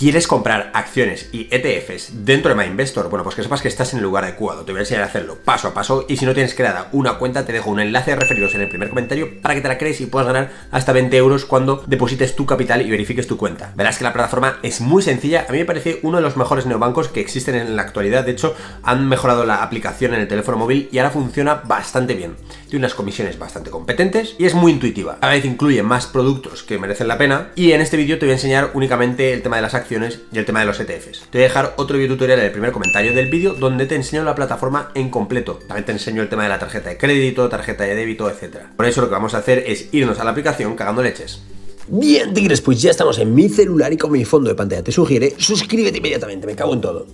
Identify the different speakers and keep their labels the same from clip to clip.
Speaker 1: ¿Quieres comprar acciones y ETFs dentro de MyInvestor? Bueno, pues que sepas que estás en el lugar adecuado. Te voy a enseñar a hacerlo paso a paso y si no tienes creada una cuenta te dejo un enlace de referidos en el primer comentario para que te la crees y puedas ganar hasta 20 euros cuando deposites tu capital y verifiques tu cuenta. Verás que la plataforma es muy sencilla. A mí me parece uno de los mejores neobancos que existen en la actualidad. De hecho, han mejorado la aplicación en el teléfono móvil y ahora funciona bastante bien. Tiene unas comisiones bastante competentes y es muy intuitiva. A la vez incluye más productos que merecen la pena y en este vídeo te voy a enseñar únicamente el tema de las acciones y el tema de los ETFs. Te voy a dejar otro video tutorial en el primer comentario del vídeo donde te enseño la plataforma en completo. También te enseño el tema de la tarjeta de crédito, tarjeta de débito, etc. Por eso lo que vamos a hacer es irnos a la aplicación cagando leches.
Speaker 2: Bien, tigres, pues ya estamos en mi celular y como mi fondo de pantalla te sugiere, suscríbete inmediatamente, me cago en todo.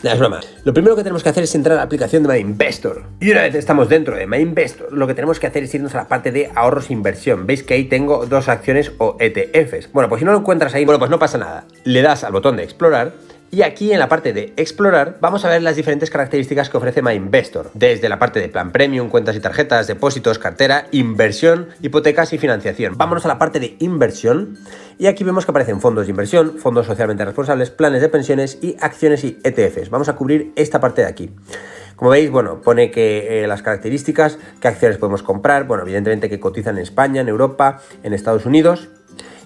Speaker 2: Nada, es broma. Lo primero que tenemos que hacer es entrar a la aplicación de MyInvestor. Y una vez estamos dentro de MyInvestor, lo que tenemos que hacer es irnos a la parte de ahorros e inversión. Veis que ahí tengo dos acciones o ETFs. Bueno, pues si no lo encuentras ahí, bueno, pues no pasa nada. Le das al botón de explorar. Y aquí en la parte de explorar vamos a ver las diferentes características que ofrece MyInvestor. Desde la parte de plan premium, cuentas y tarjetas, depósitos, cartera, inversión, hipotecas y financiación. Vámonos a la parte de inversión y aquí vemos que aparecen fondos de inversión, fondos socialmente responsables, planes de pensiones y acciones y ETFs. Vamos a cubrir esta parte de aquí. Como veis, bueno, pone que las características, qué acciones podemos comprar, bueno, evidentemente que cotizan en España, en Europa, en Estados Unidos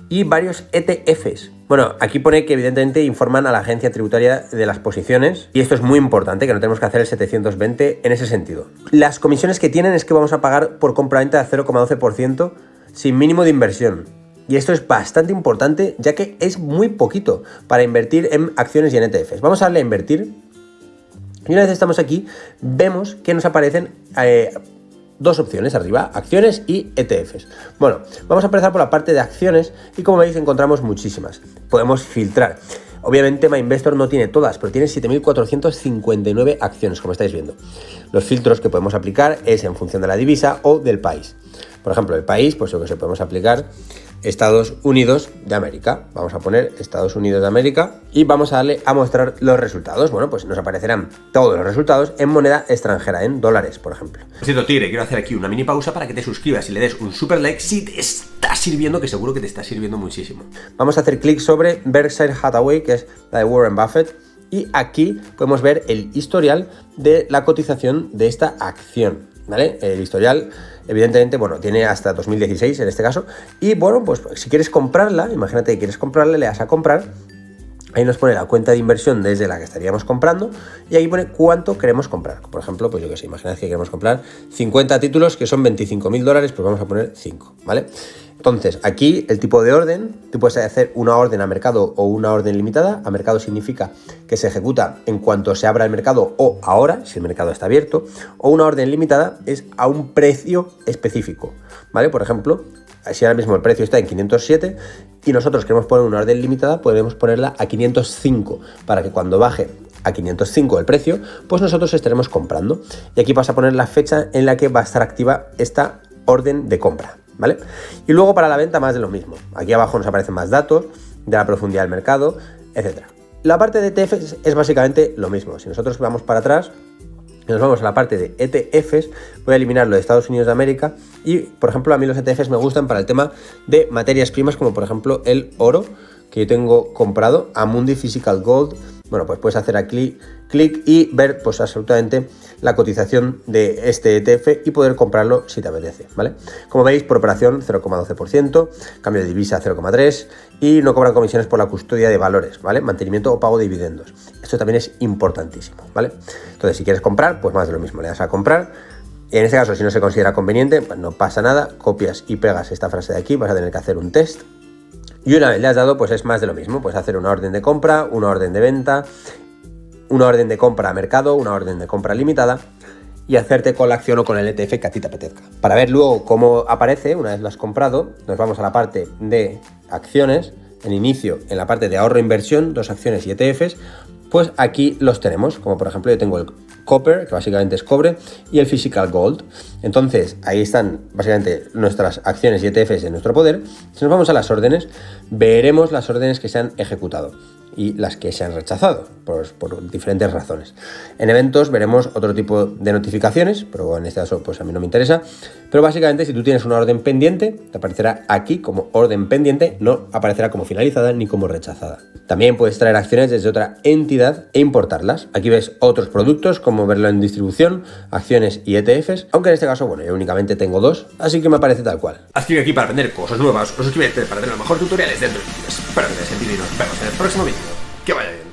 Speaker 2: y varios ETFs. Bueno, aquí pone que evidentemente informan a la agencia tributaria de las posiciones y esto es muy importante, que no tenemos que hacer el 720 en ese sentido. Las comisiones que tienen es que vamos a pagar por compra-venta de 0,12% sin mínimo de inversión. Y esto es bastante importante ya que es muy poquito para invertir en acciones y en ETFs. Vamos a darle a invertir y una vez estamos aquí vemos que nos aparecen dos opciones arriba, acciones y ETFs. Bueno, vamos a empezar por la parte de acciones y como veis encontramos muchísimas. Podemos filtrar. Obviamente MyInvestor no tiene todas, pero tiene 7.459 acciones, como estáis viendo. Los filtros que podemos aplicar es en función de la divisa o del país. Por ejemplo, el país, pues lo que se podemos aplicar Estados Unidos de América. Vamos a poner Estados Unidos de América y vamos a darle a mostrar los resultados. Bueno, pues nos aparecerán todos los resultados en moneda extranjera, en dólares, por ejemplo.
Speaker 1: Por cierto, tigre, quiero hacer aquí una mini pausa para que te suscribas y le des un super like si te está sirviendo, que seguro que te está sirviendo muchísimo.
Speaker 2: Vamos a hacer clic sobre Berkshire Hathaway, que es la de Warren Buffett, y aquí podemos ver el historial de la cotización de esta acción, ¿vale? El historial, evidentemente, bueno, tiene hasta 2016 en este caso. Y bueno, pues si quieres comprarla, imagínate que quieres comprarla, le das a comprar. Ahí nos pone la cuenta de inversión desde la que estaríamos comprando y ahí pone cuánto queremos comprar. Por ejemplo, pues yo que sé, imaginad que queremos comprar 50 títulos que son 25.000 dólares, pues vamos a poner 5, ¿vale? Entonces, aquí el tipo de orden, tú puedes hacer una orden a mercado o una orden limitada. A mercado significa que se ejecuta en cuanto se abra el mercado o ahora, si el mercado está abierto, o una orden limitada es a un precio específico, ¿vale? Por ejemplo, si ahora mismo el precio está en 507 y nosotros queremos poner una orden limitada, podemos ponerla a 505 para que cuando baje a 505 el precio, pues nosotros estaremos comprando. Y aquí vas a poner la fecha en la que va a estar activa esta orden de compra, ¿vale? Y luego para la venta más de lo mismo. Aquí abajo nos aparecen más datos de la profundidad del mercado, etc. La parte de ETFs es básicamente lo mismo. Si nosotros vamos para atrás y nos vamos a la parte de ETFs, voy a eliminar lo de Estados Unidos de América y, por ejemplo, a mí los ETFs me gustan para el tema de materias primas, como por ejemplo el oro, que yo tengo comprado, Amundi Physical Gold. Bueno, pues puedes hacer aquí clic y ver pues absolutamente la cotización de este ETF y poder comprarlo si te apetece, ¿vale? Como veis, por operación 0,12%, cambio de divisa 0,3% y no cobran comisiones por la custodia de valores, ¿vale? Mantenimiento o pago de dividendos. Esto también es importantísimo, ¿vale? Entonces, si quieres comprar, pues más de lo mismo, le das a comprar. En este caso, si no se considera conveniente, pues no pasa nada, copias y pegas esta frase de aquí, vas a tener que hacer un test. Y una vez le has dado, pues es más de lo mismo, puedes hacer una orden de compra, una orden de venta, una orden de compra a mercado, una orden de compra limitada y hacerte con la acción o con el ETF que a ti te apetezca. Para ver luego cómo aparece, una vez lo has comprado, nos vamos a la parte de acciones, en inicio, en la parte de ahorro e inversión, dos acciones y ETFs, pues aquí los tenemos, como por ejemplo yo tengo el Copper, que básicamente es cobre, y el Physical Gold. Entonces, ahí están básicamente nuestras acciones y ETFs en nuestro poder. Si nos vamos a las órdenes, veremos las órdenes que se han ejecutado y las que se han rechazado. pues por diferentes razones. En eventos veremos otro tipo de notificaciones, pero en este caso pues a mí no me interesa. Pero básicamente si tú tienes una orden pendiente, te aparecerá aquí como orden pendiente, no aparecerá como finalizada ni como rechazada. También puedes traer acciones desde otra entidad e importarlas. Aquí ves otros productos, como verlo en distribución, acciones y ETFs, aunque en este caso, bueno, yo únicamente tengo 2, así que me aparece tal cual.
Speaker 1: Haz clic aquí para aprender cosas nuevas, o suscríbete para tener los mejores tutoriales dentro de YouTube. Espero que te haya sentido y nos vemos en el próximo vídeo. Que vaya bien.